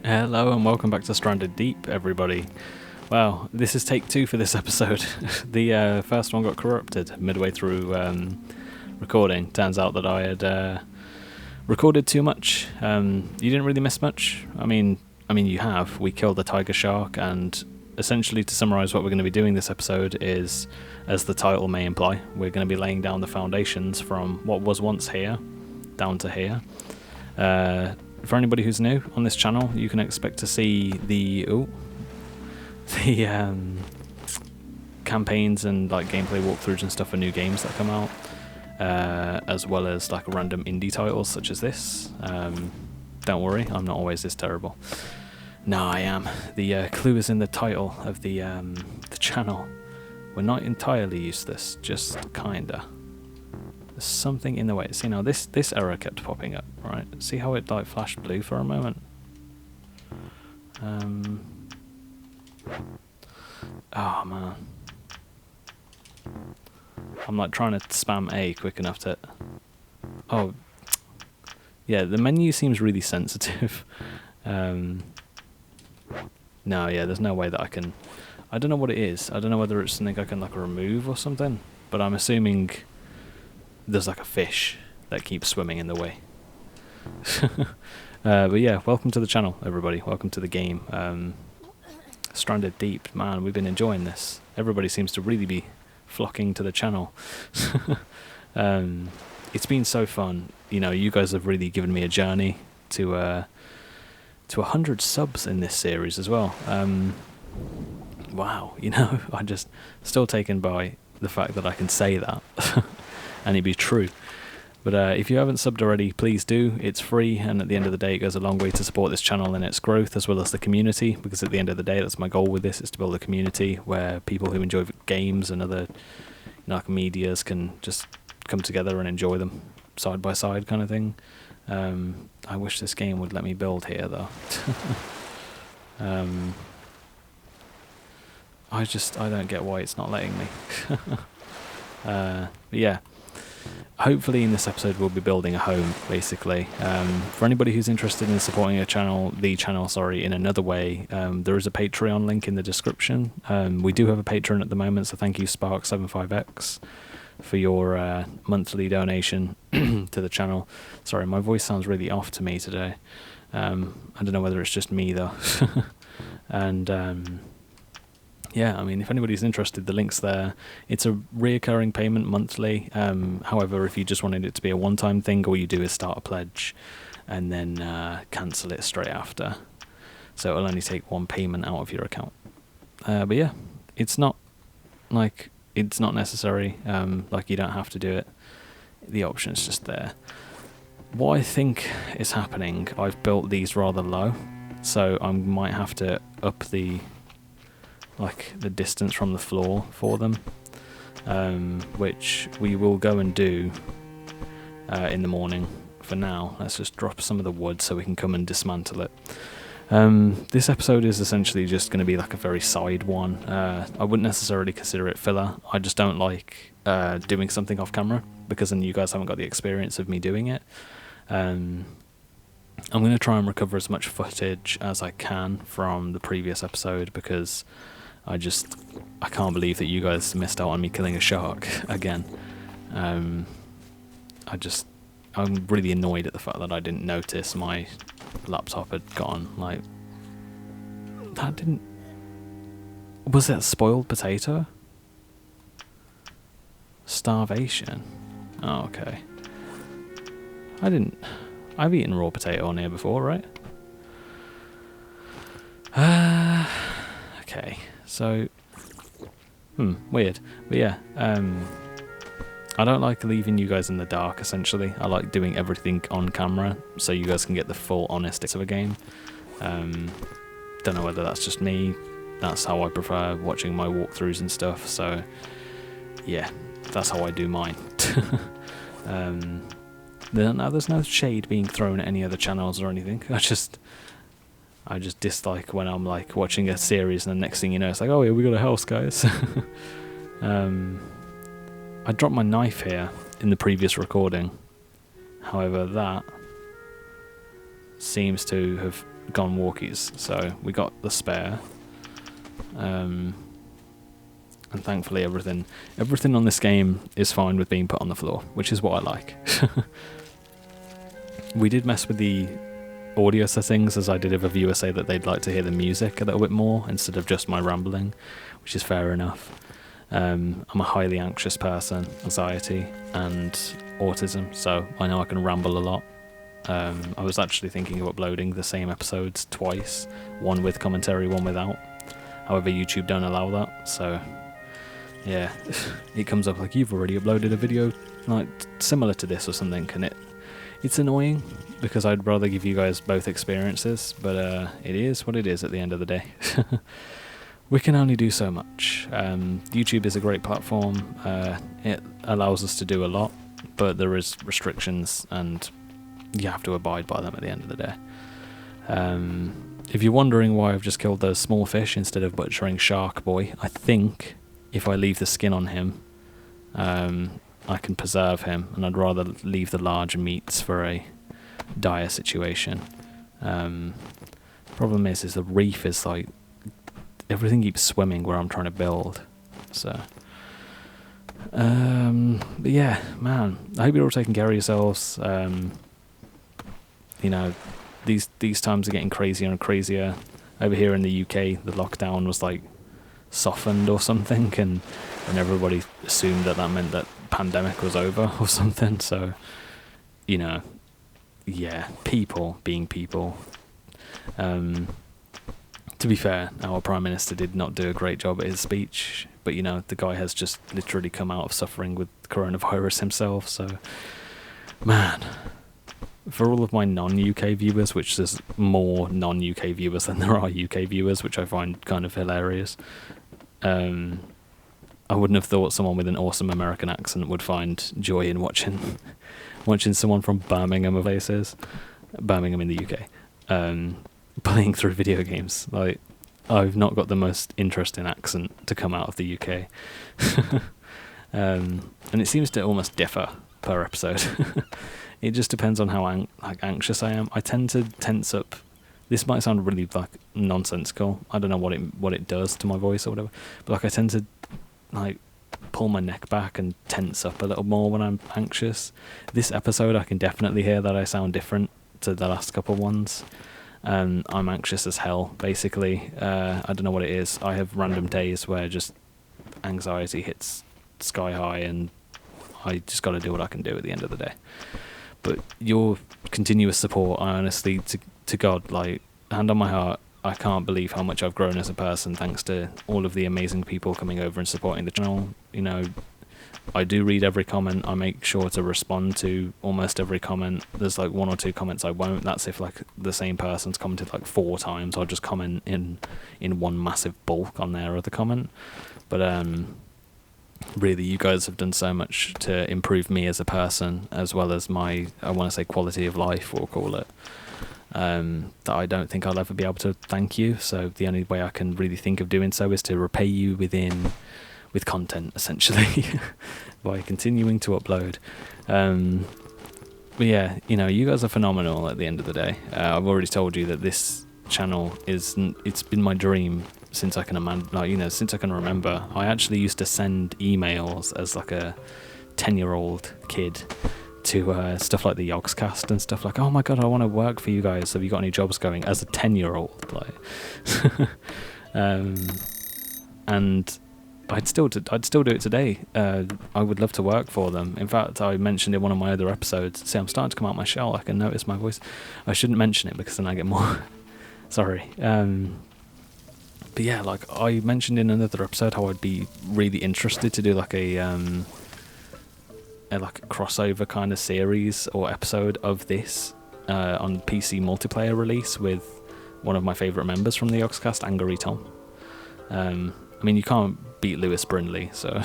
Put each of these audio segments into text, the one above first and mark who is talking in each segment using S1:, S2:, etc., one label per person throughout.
S1: Hello and welcome back to Stranded Deep, everybody. Wow, this is take 2 for this episode. The first one got corrupted midway through recording. Turns out that I had recorded too much. You didn't really miss much. I mean, you have. We killed the tiger shark, and essentially, to summarise what we're going to be doing this episode is, as the title may imply, we're going to be laying down the foundations from what was once here down to here. For anybody who's new on this channel, you can expect to see the campaigns and like gameplay walkthroughs and stuff for new games that come out, as well as like random indie titles such as this. Don't worry, I'm not always this terrible. No, I am. The clue is in the title of the channel. We're not entirely useless, just kinda. There's something in the way. See now, this error kept popping up, right? See how it like flashed blue for a moment? Oh man. I'm like trying to spam A quick enough to... Oh. Yeah, the menu seems really sensitive. No, yeah, there's no way that I can... I don't know what it is. I don't know whether it's something I can like remove or something, but I'm assuming there's like a fish that keeps swimming in the way. But yeah, welcome to the channel, everybody. Welcome to the game. Stranded Deep, man, we've been enjoying this. Everybody seems to really be flocking to the channel. It's been so fun. You know, you guys have really given me a journey to 100 subs in this series as well. Wow, you know, I'm just still taken by the fact that I can say that and it be true. But if you haven't subbed already, please do. It's free, and at the end of the day, it goes a long way to support this channel and its growth, as well as the community, because at the end of the day, that's my goal with this, is to build a community where people who enjoy games and other like medias can just come together and enjoy them side by side kind of thing. I wish this game would let me build here, though. I don't get why it's not letting me. But yeah. Hopefully in this episode we'll be building a home, basically. For anybody who's interested in supporting the channel, in another way, there is a Patreon link in the description. We do have a Patreon at the moment, so thank you Spark75X for your monthly donation to the channel. Sorry, my voice sounds really off to me today. I don't know whether it's just me though. And yeah, I mean, if anybody's interested, the link's there. It's a reoccurring payment monthly. However, if you just wanted it to be a one-time thing, all you do is start a pledge and then cancel it straight after. So it'll only take one payment out of your account. But yeah, it's not necessary. Like, you don't have to do it. The option's just there. What I think is happening, I've built these rather low, so I might have to up the distance from the floor for them, which we will go and do in the morning. For now, let's just drop some of the wood so we can come and dismantle it. This episode is essentially just going to be like a very side one. I wouldn't necessarily consider it filler. I just don't like doing something off camera, because then you guys haven't got the experience of me doing it. I'm going to try and recover as much footage as I can from the previous episode, because I can't believe that you guys missed out on me killing a shark again. I'm really annoyed at the fact that I didn't notice my laptop had gone. Like, was that spoiled potato? Starvation. Oh, okay. I've eaten raw potato on here before, right? Okay. So, weird. But yeah, I don't like leaving you guys in the dark, essentially. I like doing everything on camera, so you guys can get the full honest of a game. Don't know whether that's just me. That's how I prefer watching my walkthroughs and stuff, so yeah, that's how I do mine. There's no shade being thrown at any other channels or anything. I just dislike when I'm like watching a series and the next thing you know it's like, oh yeah, we got a house, guys. I dropped my knife here in the previous recording. However, that seems to have gone walkies, so we got the spare. And thankfully everything on this game is fine with being put on the floor, which is what I like. We did mess with the audio settings, as I did have a viewer say that they'd like to hear the music a little bit more instead of just my rambling, which is fair enough. I'm a highly anxious person, anxiety and autism, so I know I can ramble a lot. I was actually thinking of uploading the same episodes twice, one with commentary, one without. However, YouTube don't allow that, so yeah, it comes up like you've already uploaded a video like similar to this or something, and it's annoying because I'd rather give you guys both experiences, but it is what it is at the end of the day. We can only do so much. YouTube is a great platform. It allows us to do a lot, but there is restrictions and you have to abide by them at the end of the day. If you're wondering why I've just killed those small fish instead of butchering Shark Boy, I think if I leave the skin on him, I can preserve him, and I'd rather leave the large meats for a dire situation. Problem is the reef is like, everything keeps swimming where I'm trying to build, so but yeah, man, I hope you're all taking care of yourselves. You know, these times are getting crazier and crazier. Over here in the UK, the lockdown was like softened or something, and everybody assumed that meant that pandemic was over or something. So, you know, yeah, people being people. To be fair, our Prime Minister did not do a great job at his speech, but you know, the guy has just literally come out of suffering with coronavirus himself, so man, for all of my non-UK viewers, which there's more non-UK viewers than there are UK viewers, which I find kind of hilarious, I wouldn't have thought someone with an awesome American accent would find joy in watching someone from Birmingham of places, Birmingham in the UK, playing through video games. Like, I've not got the most interesting accent to come out of the UK. And it seems to almost differ per episode. It just depends on how anxious I am. I tend to tense up. This might sound really like nonsensical. I don't know what it does to my voice or whatever, but like I tend to like pull my neck back and tense up a little more when I'm anxious. This episode, I can definitely hear that I sound different to the last couple ones. I'm anxious as hell, basically. I don't know what it is. I have random days where just anxiety hits sky high, and I just got to do what I can do at the end of the day. But your continuous support, I honestly, to God, like, hand on my heart, I can't believe how much I've grown as a person thanks to all of the amazing people coming over and supporting the channel. You know, I do read every comment. I make sure to respond to almost every comment. There's like 1 or 2 comments I won't. That's if like the same person's commented like 4 times. I'll just comment in one massive bulk on their other comment. But really, you guys have done so much to improve me as a person, as well as my, I want to say, quality of life, we'll call it, that I don't think I'll ever be able to thank you. So the only way I can really think of doing so is to repay you with content, essentially, by continuing to upload. But yeah, you know, you guys are phenomenal at the end of the day. I've already told you that this channel it's been my dream since I can since I can remember. I actually used to send emails as like a 10-year-old kid to stuff like the Yogscast and stuff like, oh my god, I want to work for you guys, have you got any jobs going, as a 10-year-old, like. And I'd still do it today. I would love to work for them. In fact, I mentioned in one of my other episodes, see, I'm starting to come out my shell, I can notice my voice. I shouldn't mention it because then I get more sorry. But yeah, like I mentioned in another episode how I'd be really interested to do like a crossover kind of series or episode of this on PC multiplayer release with one of my favourite members from the Yogscast, Angry Tom. I mean, you can't beat Lewis Brindley, so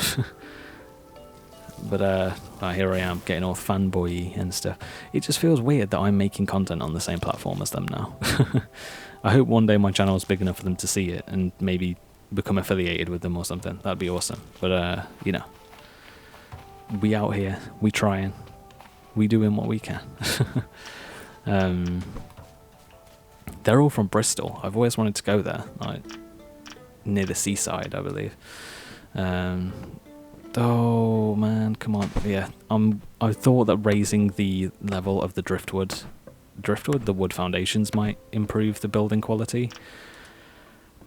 S1: but here I am getting all fanboy and stuff. It just feels weird that I'm making content on the same platform as them now. I hope one day my channel is big enough for them to see it and maybe become affiliated with them or something. That'd be awesome. But you know, we out here, we trying, we doing what we can. Then They're all from Bristol. I've always wanted to go there, like near the seaside, I believe. Oh man, come on. Yeah, I thought that raising the level of the driftwood, the wood foundations might improve the building quality.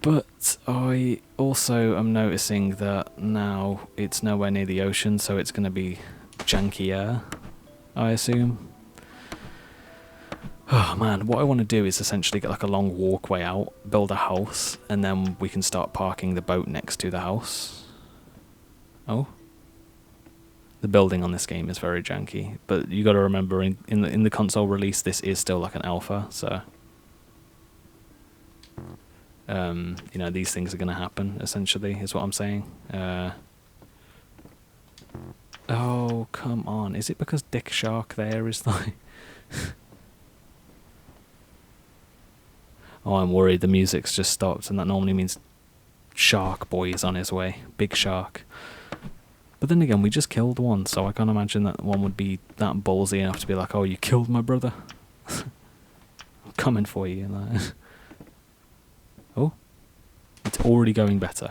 S1: But I also am noticing that now it's nowhere near the ocean, so it's going to be jankier, I assume. Oh man, what I want to do is essentially get like a long walkway out, build a house, and then we can start parking the boat next to the house. Oh? The building on this game is very janky, but you got to remember in the console release this is still like an alpha, so you know, these things are going to happen, essentially, is what I'm saying. Oh, come on. Is it because Dick Shark there is like... Oh, I'm worried the music's just stopped, and that normally means Shark Boy is on his way. Big Shark. But then again, we just killed one, so I can't imagine that one would be that ballsy enough to be like, oh, you killed my brother? I'm coming for you. Like. Oh, it's already going better.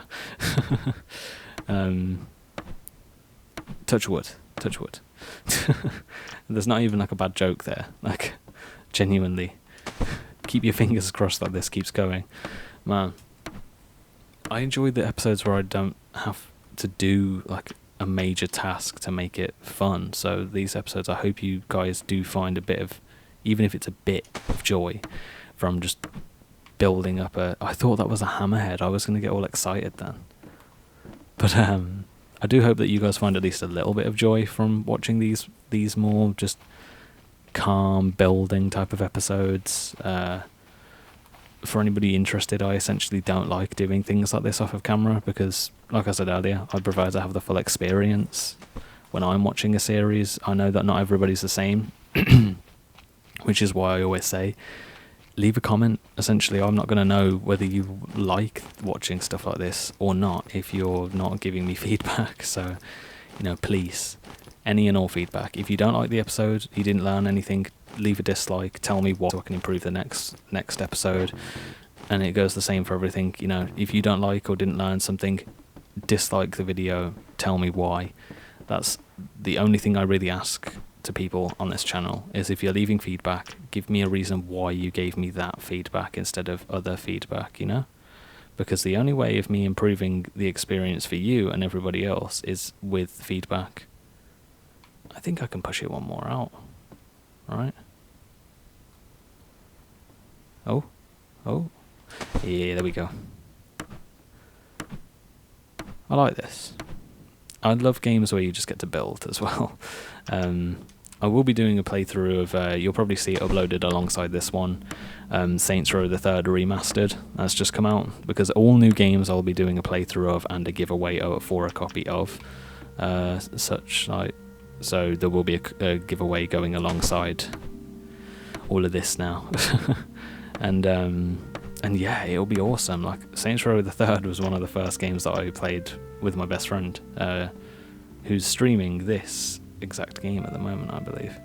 S1: Touch wood. Touch wood. There's not even like a bad joke there. Like, genuinely. Keep your fingers crossed that this keeps going. Man, I enjoy the episodes where I don't have to do like a major task to make it fun. So these episodes, I hope you guys do find a bit of, even if it's a bit of joy from just building up a... I thought that was a hammerhead. I was going to get all excited then. But I do hope that you guys find at least a little bit of joy from watching these more just calm building type of episodes. For anybody interested, I essentially don't like doing things like this off of camera because, like I said earlier, I prefer to have the full experience when I'm watching a series. I know that not everybody's the same, which is why I always say, leave a comment. Essentially, I'm not going to know whether you like watching stuff like this or not if you're not giving me feedback. So, you know, please, any and all feedback. If you don't like the episode, you didn't learn anything, leave a dislike, tell me what so I can improve the next episode. And it goes the same for everything. You know, if you don't like or didn't learn something, dislike the video, tell me why. That's the only thing I really ask to people on this channel, is if you're leaving feedback, give me a reason why you gave me that feedback instead of other feedback, you know? Because the only way of me improving the experience for you and everybody else is with feedback. I think I can push it one more out. Right? Oh. Yeah, there we go. I like this. I love games where you just get to build as well. I will be doing a playthrough of, you'll probably see it uploaded alongside this one, Saints Row the Third Remastered. That's just come out, because all new games I'll be doing a playthrough of and a giveaway for a copy of. So there will be a giveaway going alongside all of this now. And yeah, it'll be awesome. Like, Saints Row the Third was one of the first games that I played with my best friend, who's streaming this exact game at the moment, I believe.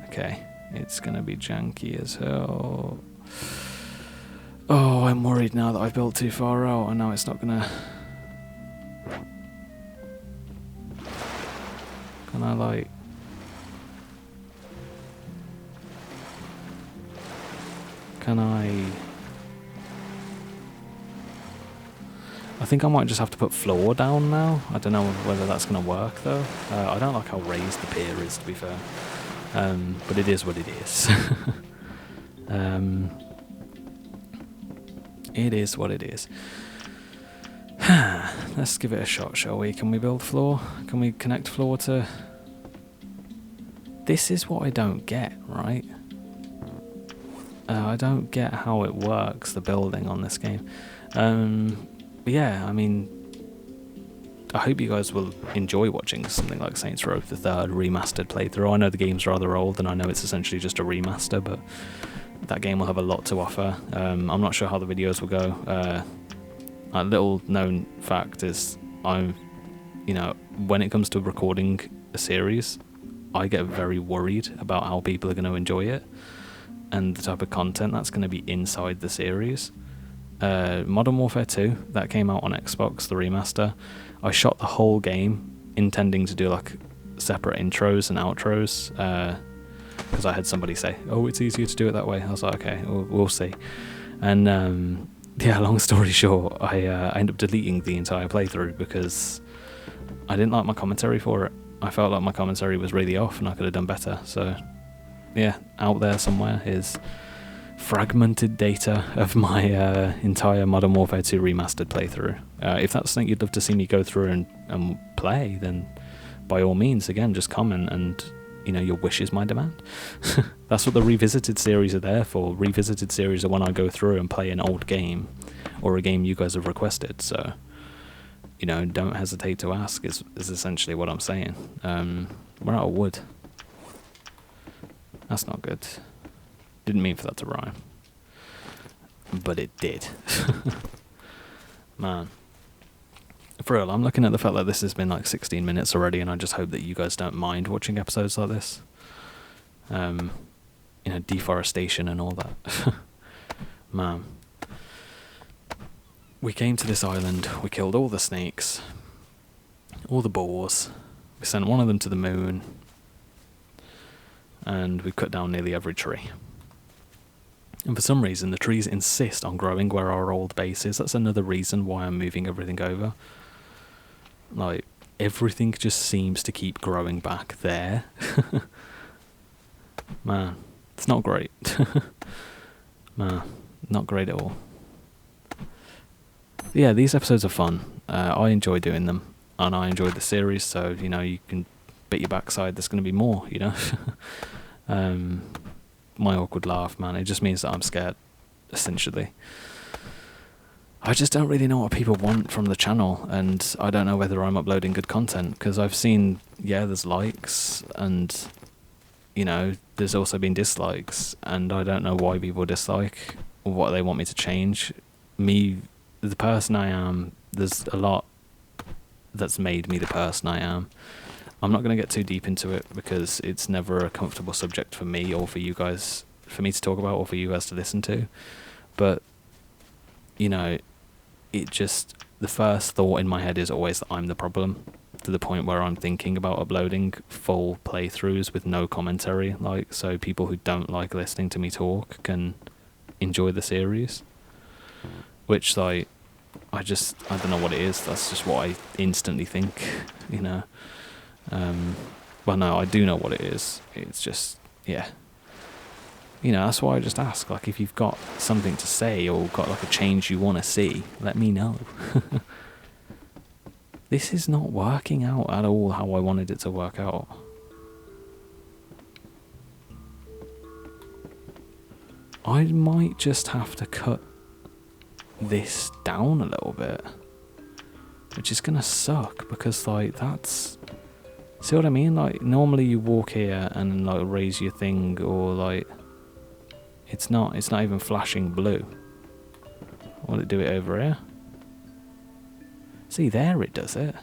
S1: Okay, it's gonna be janky as hell. Oh, I'm worried now that I've built too far out, and now it's not gonna... Can I, like... Can I think I might just have to put floor down now. I don't know whether that's going to work, though. I don't like how raised the pier is, to be fair. But it is what it is. It is what it is. Let's give it a shot, shall we? Can we build floor? Can we connect floor to... This is what I don't get, right? I don't get how it works, the building on this game. But yeah, I mean, I hope you guys will enjoy watching something like Saints Row the Third Remastered playthrough. I know the game's rather old, and I know it's essentially just a remaster, but that game will have a lot to offer. I'm not sure how the videos will go. A little known fact is, when it comes to recording a series, I get very worried about how people are going to enjoy it. and the type of content that's going to be inside the series. Modern Warfare 2, that came out on Xbox, the remaster. I shot the whole game intending to do like separate intros and outros, because I had somebody say, oh, it's easier to do it that way. I was like, okay, we'll see. And yeah, long story short, I ended up deleting the entire playthrough because I didn't like my commentary for it. I felt like my commentary was really off and I could have done better. So yeah, out there somewhere is fragmented data of my entire Modern Warfare 2 remastered playthrough. If that's something you'd love to see me go through and play, then by all means, again, just comment, and you know, your wish is my demand. That's what the Revisited series are there for. Revisited series are when I go through and play an old game or a game you guys have requested. So, you know, don't hesitate to ask is essentially what I'm saying. We're out of wood. That's not good. Didn't mean for that to rhyme. But it did. Man. For real, I'm looking at the fact that this has been like 16 minutes already, and I just hope that you guys don't mind watching episodes like this. You know, deforestation and all that. Man. We came to this island, we killed all the snakes, all the boars, we sent one of them to the moon, and we cut down nearly every tree. And for some reason, the trees insist on growing where our old base is. That's another reason why I'm moving everything over. Like, everything just seems to keep growing back there. Man, it's not great. Man, not great at all. Yeah, these episodes are fun. I enjoy doing them, and I enjoy the series, so, you know, you can bet your backside there's going to be more, you know? My awkward laugh, man, it just means that I'm scared, essentially. I just don't really know what people want from the channel, and I don't know whether I'm uploading good content, because I've seen, yeah, there's likes, and, you know, there's also been dislikes, and I don't know why people dislike, or what they want me to change. Me, the person I am, there's a lot that's made me the person I am. I'm not going to get too deep into it because it's never a comfortable subject for me or for you guys, for me to talk about or for you guys to listen to. But, you know, it just, the first thought in my head is always that I'm the problem, to the point where I'm thinking about uploading full playthroughs with no commentary, like, so people who don't like listening to me talk can enjoy the series. Which, like, I don't know what it is, that's just what I instantly think, you know. Well, no, I do know what it is. It's just, yeah. You know, that's why I just ask, like, if you've got something to say or got, like, a change you want to see, let me know. This is not working out at all how I wanted it to work out. I might just have to cut this down a little bit, which is gonna suck, because, like, that's... See what I mean? Like, normally you walk here and, like, raise your thing, or, like, it's not even flashing blue. Will it do it over here? See, there it does it.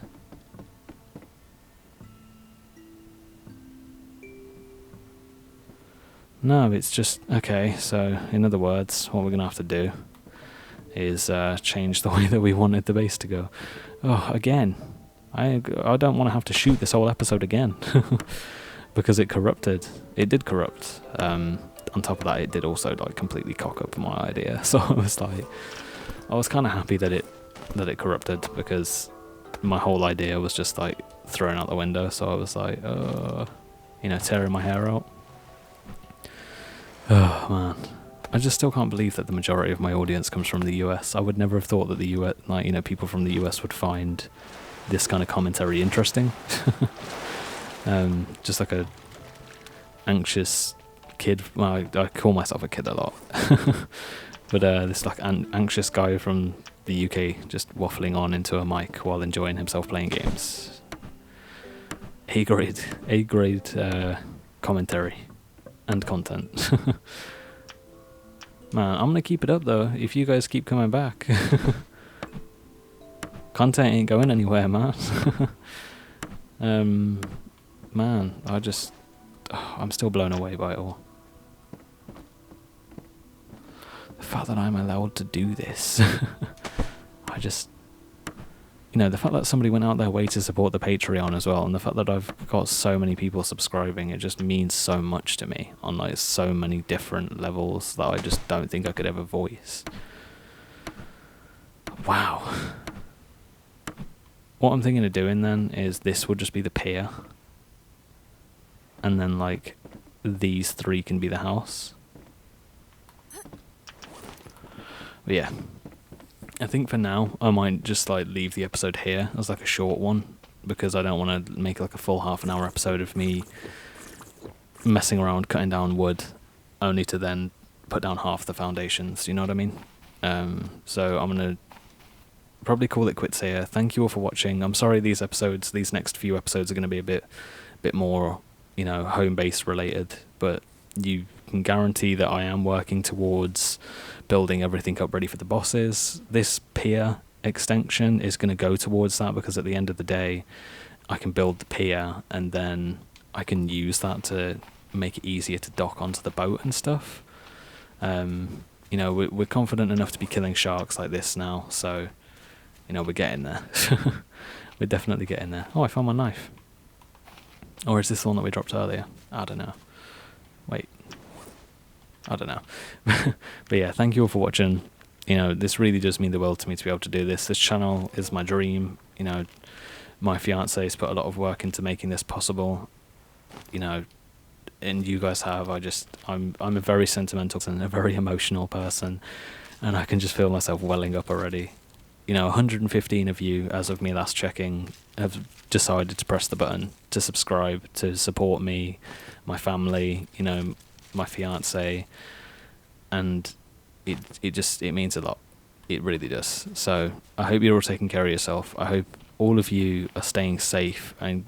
S1: No, it's just... Okay, so, in other words, what we're gonna have to do is change the way that we wanted the base to go. Oh, again. I don't want to have to shoot this whole episode again. Because it corrupted. It did corrupt. On top of that, it did also, like, completely cock up my idea. So I was like... I was kind of happy that it corrupted, because my whole idea was just, like, thrown out the window. So I was like, you know, tearing my hair out. Oh, man. I just still can't believe that the majority of my audience comes from the US. I would never have thought that the US, like, you know, people from the US would find this kind of commentary interesting. Just like a anxious kid. Well, I call myself a kid a lot. But this, like, anxious guy from the UK just waffling on into a mic while enjoying himself playing games. A-grade commentary and content. Man, I'm gonna keep it up though, if you guys keep coming back. Content ain't going anywhere, man. Man, I'm still blown away by it all. fact that I'm allowed to do this. I just, the fact that somebody went out their way to support the Patreon as well, and the fact that I've got so many people subscribing, it just means so much to me on like so many different levels that I just don't think I could ever voice. Wow. What I'm thinking of doing then is this would just be the pier, and then like these three can be the house. But yeah, I think for now I might just like leave the episode here as like a short one, because I don't want to make like a full half-an-hour episode of me messing around cutting down wood only to then put down half the foundations, you know what I mean? So I'm gonna probably call it quits here. Thank you all for watching. I'm sorry these next few episodes are going to be a bit more, home-based related, but you can guarantee that I am working towards building everything up ready for the bosses. This pier extension is going to go towards that, because at the end of the day I can build the pier and then I can use that to make it easier to dock onto the boat and stuff. We're confident enough to be killing sharks like this now, so we're getting there. We're definitely getting there. Oh, I found my knife. Or is this the one that we dropped earlier? I don't know. Wait. I don't know. But yeah, thank you all for watching. This really does mean the world to me to be able to do this. This channel is my dream. My fiance's put a lot of work into making this possible. And you guys have. I'm a very sentimental and a very emotional person, and I can just feel myself welling up already. 115 of you, as of me last checking, have decided to press the button to subscribe, to support me, my family, my fiance, and it means a lot. It really does. So I hope you're all taking care of yourself. I hope all of you are staying safe and,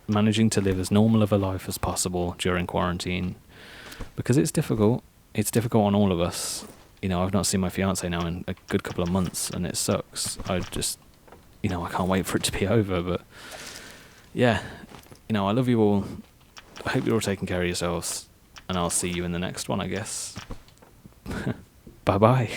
S1: managing to live as normal of a life as possible during quarantine, because it's difficult. It's difficult on all of us. I've not seen my fiance now in a good couple of months, and it sucks. I just, I can't wait for it to be over. But yeah, I love you all. I hope you're all taking care of yourselves, and I'll see you in the next one, I guess. Bye bye.